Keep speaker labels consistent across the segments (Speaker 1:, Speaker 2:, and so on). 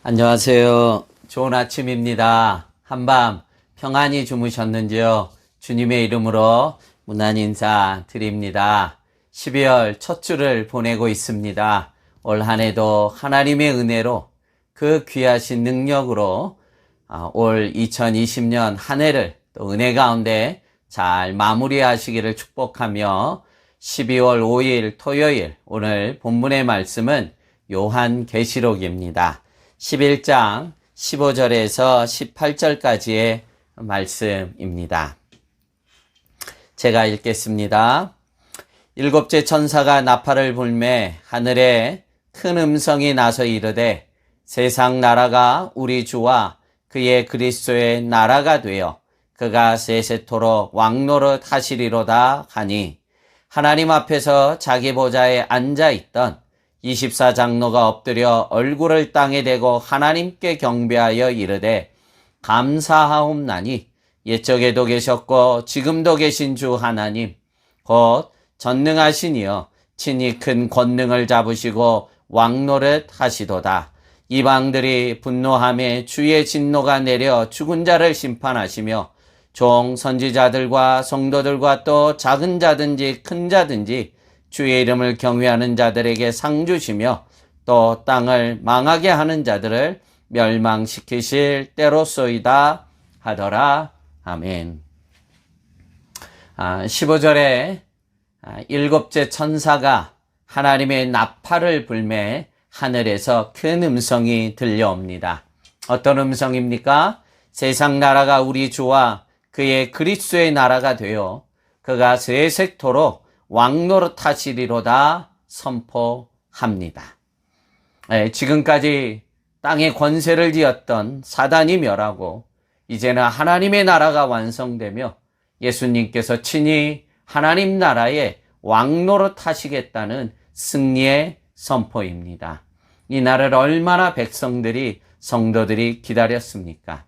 Speaker 1: 안녕하세요. 좋은 아침입니다. 한밤 평안히 주무셨는지요? 주님의 이름으로 문안 인사 드립니다. 12월 첫 주를 보내고 있습니다. 올 한 해도 하나님의 은혜로 그 귀하신 능력으로 올 2020년 한 해를 또 은혜 가운데 잘 마무리하시기를 축복하며 12월 5일 토요일 오늘 본문의 말씀은 요한계시록입니다. 11장 15절에서 18절까지의 말씀입니다. 제가 읽겠습니다. 일곱째 천사가 나팔을 불매 하늘에 큰 음성이 나서 이르되 세상 나라가 우리 주와 그의 그리스도의 나라가 되어 그가 세세토록 왕노릇 하시리로다 하니 하나님 앞에서 자기 보좌에 앉아있던 24장로가 엎드려 얼굴을 땅에 대고 하나님께 경배하여 이르되 감사하옵나니 옛적에도 계셨고 지금도 계신 주 하나님 곧 전능하시니여 친히 큰 권능을 잡으시고 왕노릇 하시도다. 이방들이 분노하며 주의 진노가 내려 죽은 자를 심판하시며 종 선지자들과 성도들과 또 작은 자든지 큰 자든지 주의 이름을 경외하는 자들에게 상 주시며 또 땅을 망하게 하는 자들을 멸망시키실 때로소이다 하더라. 아멘. 15절에 일곱째 천사가 하나님의 나팔을 불매 하늘에서 큰 음성이 들려옵니다. 어떤 음성입니까? 세상 나라가 우리 주와 그의 그리스도의 나라가 되어 그가 세세토록 왕노릇 하시리로다 선포합니다. 지금까지 땅에 권세를 지었던 사단이 멸하고 이제는 하나님의 나라가 완성되며 예수님께서 친히 하나님 나라에 왕노릇 하시겠다는 승리의 선포입니다. 이 날을 얼마나 백성들이 성도들이 기다렸습니까?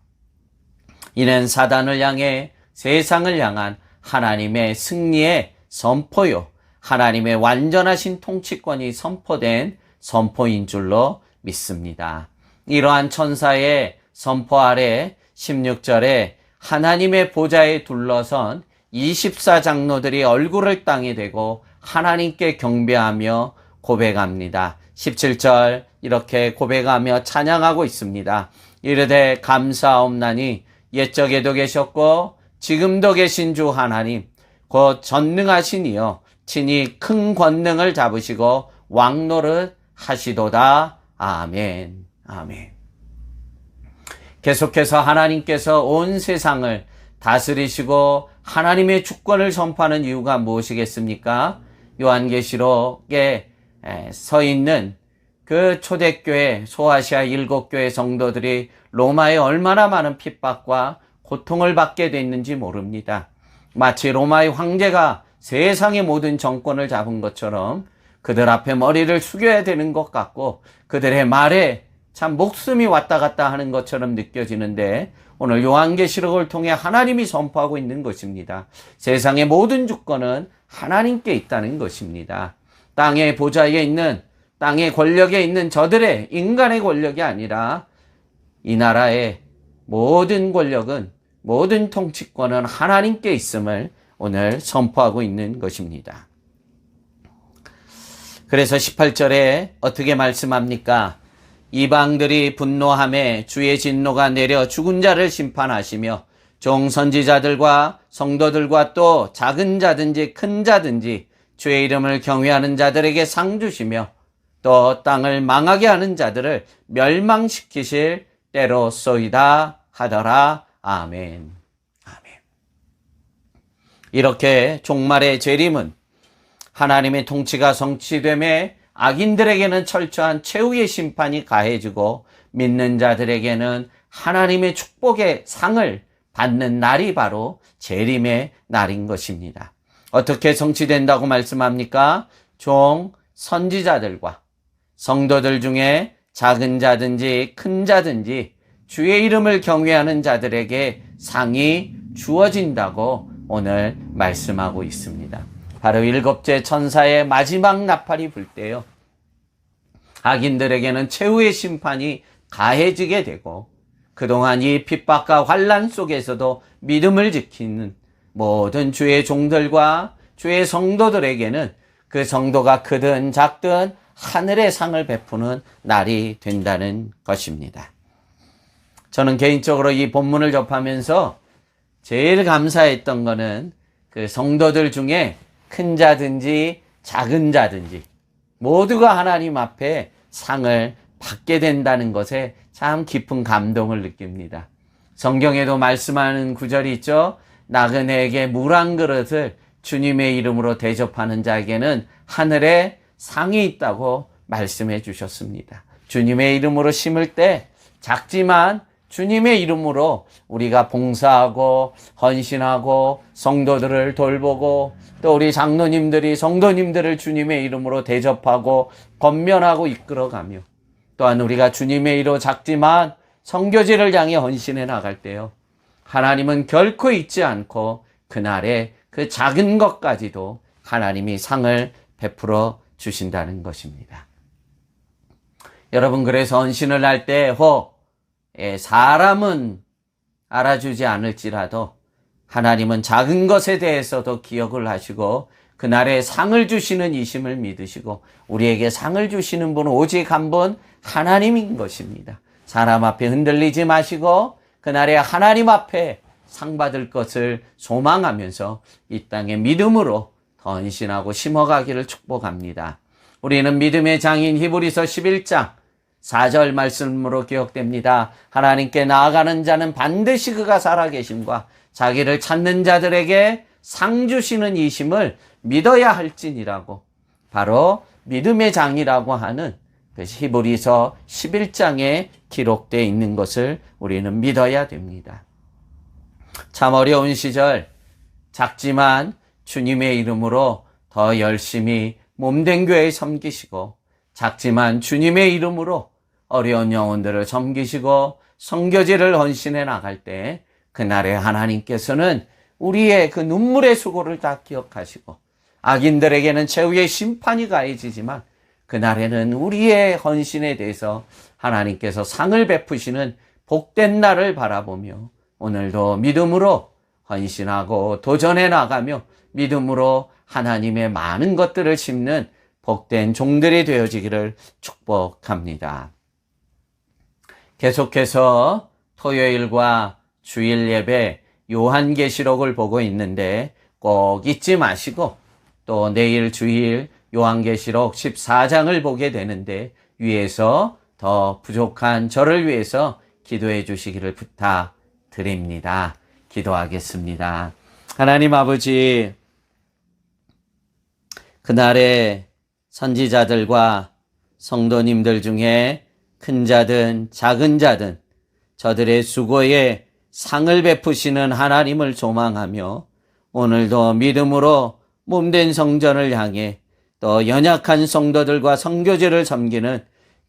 Speaker 1: 이는 사단을 향해 세상을 향한 하나님의 승리의 선포요. 하나님의 완전하신 통치권이 선포된 선포인 줄로 믿습니다. 이러한 천사의 선포 아래 16절에 하나님의 보좌에 둘러선 24장로들이 얼굴을 땅에 대고 하나님께 경배하며 고백합니다. 17절 이렇게 고백하며 찬양하고 있습니다. 이르되 감사옵나니 옛적에도 계셨고 지금도 계신 주 하나님 곧 전능하시니여 친히 큰 권능을 잡으시고 왕노릇 하시도다. 아멘. 아멘. 계속해서 하나님께서 온 세상을 다스리시고 하나님의 주권을 선포하는 이유가 무엇이겠습니까? 요한계시록에 서 있는 그 초대교회 소아시아 7교회 성도들이 로마에 얼마나 많은 핍박과 고통을 받게 됐는지 모릅니다. 마치 로마의 황제가 세상의 모든 정권을 잡은 것처럼 그들 앞에 머리를 숙여야 되는 것 같고 그들의 말에 참 목숨이 왔다 갔다 하는 것처럼 느껴지는데 오늘 요한계시록을 통해 하나님이 선포하고 있는 것입니다. 세상의 모든 주권은 하나님께 있다는 것입니다. 땅의 보좌에 있는 땅의 권력에 있는 저들의 인간의 권력이 아니라 이 나라의 모든 권력은 모든 통치권은 하나님께 있음을 오늘 선포하고 있는 것입니다. 그래서 18절에 어떻게 말씀합니까? 이방들이 분노하며 주의 진노가 내려 죽은 자를 심판하시며 종 선지자들과 성도들과 또 작은 자든지 큰 자든지 주의 이름을 경외하는 자들에게 상 주시며 또 땅을 망하게 하는 자들을 멸망시키실 때로소이다 하더라. 아멘. 아멘. 이렇게 종말의 재림은 하나님의 통치가 성취되매 악인들에게는 철저한 최후의 심판이 가해지고 믿는 자들에게는 하나님의 축복의 상을 받는 날이 바로 재림의 날인 것입니다. 어떻게 성취된다고 말씀합니까? 종 선지자들과 성도들 중에 작은 자든지 큰 자든지 주의 이름을 경외하는 자들에게 상이 주어진다고 오늘 말씀하고 있습니다. 바로 일곱째 천사의 마지막 나팔이 불 때요. 악인들에게는 최후의 심판이 가해지게 되고 그동안 이 핍박과 환난 속에서도 믿음을 지키는 모든 주의 종들과 주의 성도들에게는 그 성도가 크든 작든 하늘의 상을 베푸는 날이 된다는 것입니다. 저는 개인적으로 이 본문을 접하면서 제일 감사했던 거는 그 성도들 중에 큰 자든지 작은 자든지 모두가 하나님 앞에 상을 받게 된다는 것에 참 깊은 감동을 느낍니다. 성경에도 말씀하는 구절이 있죠. 나그네에게 물 한 그릇을 주님의 이름으로 대접하는 자에게는 하늘에 상이 있다고 말씀해 주셨습니다. 주님의 이름으로 심을 때 작지만 주님의 이름으로 우리가 봉사하고 헌신하고 성도들을 돌보고 또 우리 장로님들이 성도님들을 주님의 이름으로 대접하고 권면하고 이끌어가며 또한 우리가 주님의 이름으로 작지만 선교지를 향해 헌신해 나갈 때요. 하나님은 결코 잊지 않고 그날에 그 작은 것까지도 하나님이 상을 베풀어 주신다는 것입니다. 여러분, 그래서 헌신을 할 때 사람은 알아주지 않을지라도 하나님은 작은 것에 대해서도 기억을 하시고 그날에 상을 주시는 이심을 믿으시고 우리에게 상을 주시는 분은 오직 한 분 하나님인 것입니다. 사람 앞에 흔들리지 마시고 그날에 하나님 앞에 상 받을 것을 소망하면서 이 땅에 믿음으로 헌신하고 심어가기를 축복합니다. 우리는 믿음의 장인 히브리서 11장 4절 말씀으로 기억됩니다. 하나님께 나아가는 자는 반드시 그가 살아계심과 자기를 찾는 자들에게 상 주시는 이심을 믿어야 할지니라고, 바로 믿음의 장이라고 하는 그 히브리서 11장에 기록되어 있는 것을 우리는 믿어야 됩니다. 참 어려운 시절 작지만 주님의 이름으로 더 열심히 몸된 교회 섬기시고 작지만 주님의 이름으로 어려운 영혼들을 섬기시고 선교지를 헌신해 나갈 때 그날에 하나님께서는 우리의 그 눈물의 수고를 다 기억하시고 악인들에게는 최후의 심판이 가해지지만 그날에는 우리의 헌신에 대해서 하나님께서 상을 베푸시는 복된 날을 바라보며 오늘도 믿음으로 헌신하고 도전해 나가며 믿음으로 하나님의 많은 것들을 심는 복된 종들이 되어지기를 축복합니다. 계속해서 토요일과 주일 예배 요한계시록을 보고 있는데 꼭 잊지 마시고 또 내일 주일 요한계시록 14장을 보게 되는데 위에서 더 부족한 저를 위해서 기도해 주시기를 부탁드립니다. 기도하겠습니다. 하나님 아버지, 그날에 선지자들과 성도님들 중에 큰 자든 작은 자든 저들의 수고에 상을 베푸시는 하나님을 소망하며 오늘도 믿음으로 몸된 성전을 향해 또 연약한 성도들과 선교지를 섬기는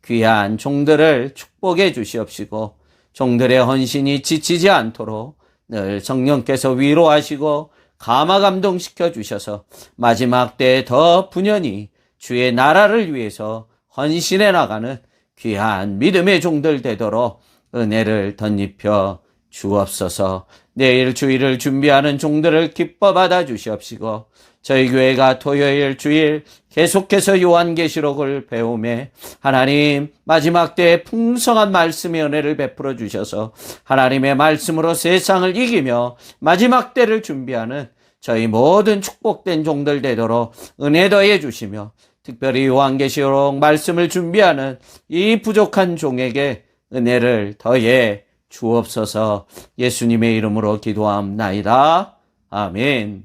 Speaker 1: 귀한 종들을 축복해 주시옵시고 종들의 헌신이 지치지 않도록 늘 성령께서 위로하시고 감화 감동시켜 주셔서 마지막 때에 더 분연히 주의 나라를 위해서 헌신해 나가는 귀한 믿음의 종들 되도록 은혜를 덧입혀 주옵소서. 내일 주일을 준비하는 종들을 기뻐 받아 주시옵시고 저희 교회가 토요일 주일 계속해서 요한계시록을 배우며 하나님 마지막 때에 풍성한 말씀의 은혜를 베풀어 주셔서 하나님의 말씀으로 세상을 이기며 마지막 때를 준비하는 저희 모든 축복된 종들 되도록 은혜 더해 주시며 특별히 요한계시록 말씀을 준비하는 이 부족한 종에게 은혜를 더해 주옵소서. 예수님의 이름으로 기도함나이다. 아멘.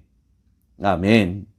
Speaker 1: 아멘.